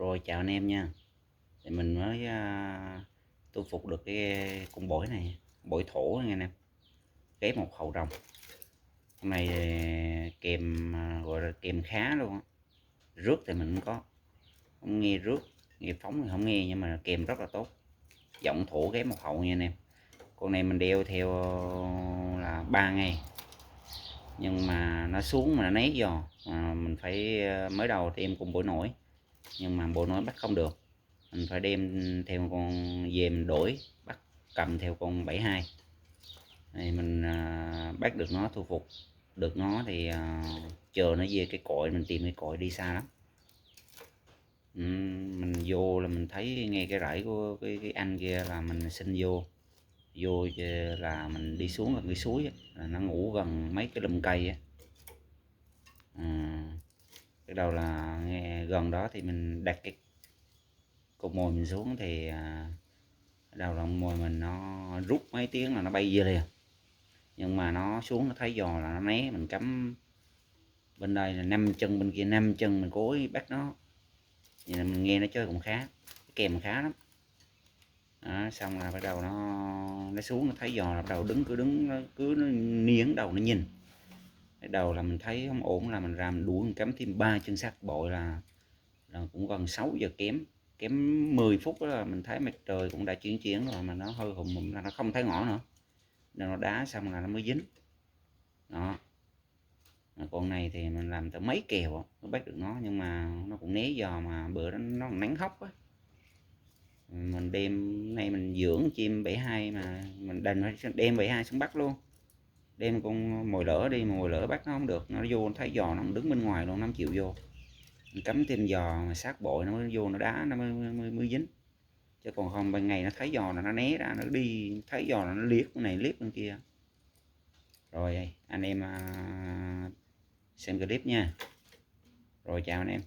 Rồi chào anh em nha. Thì mình mới tu phục được cái con bổi này, bổi thổ nha anh em. Ghép một hậu rồng. Hôm nay kèm gọi là kèm khá luôn á. Rước thì mình cũng có. Không nghe rước, nghe phóng thì không nghe nhưng mà kèm rất là tốt. Giọng thổ ghép một hậu nha anh em. Con này mình đeo theo là 3 ngày. Nhưng mà nó xuống mà nó né giò. Mình phải mới đầu thì em cùng bổi nổi. Nhưng mà bộ nổi bắt không được, mình phải đem theo con về mình đổi, bắt cầm theo con 72 này mình bắt được nó, thu phục được nó thì chờ nó về cái cội, mình tìm cái cội đi xa lắm. Mình vô là mình thấy ngay cái rẫy của cái anh kia là mình xin vô là mình đi xuống gần cái suối á, là nó ngủ gần mấy cái lùm cây á. Cái đầu là nghe gần đó thì mình đặt cái cục mồi mình xuống thì đầu lòng mồi mình nó rút mấy tiếng là nó bay về liền, nhưng mà nó xuống nó thấy giò là nó né, mình cắm bên đây là 5 chân, bên kia 5 chân, mình cố ý bắt nó. Vậy là mình nghe nó chơi cũng khá, kèm khá lắm đó. Xong là bắt đầu nó xuống, nó thấy giò là bắt đầu cứ đứng nó cứ nó niếng đầu nó nhìn. Cái đầu là mình thấy không ổn là mình ra mình đuổi, mình cắm thêm 3 chân sắt bội là cũng gần 6 giờ kém kém 10 phút đó là mình thấy mặt trời cũng đã chuyển rồi, mà nó hơi hùng mụm là nó không thấy ngõ nữa, nên nó đá xong là nó mới dính đó. Con này thì mình làm tới mấy kèo mới bắt được nó, nhưng mà nó cũng né giò, mà bữa đó nó nắng hốc á, mình đem nay mình dưỡng chim 72 mà mình đành phải đem 72 xuống bắt luôn. Đem con mồi lỡ đi, mồi lỡ bắt nó không được, nó vô nó thấy giò nó đứng bên ngoài luôn, nó không chịu vô. Mình cắm thêm giò mà sát bội nó mới vô, nó đá nó mới dính, chứ còn không ban ngày nó thấy giò là nó né ra, nó đi thấy giò là nó liếc bên này liếc bên kia. Rồi anh em xem clip nha. Rồi chào anh em.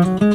Thank you.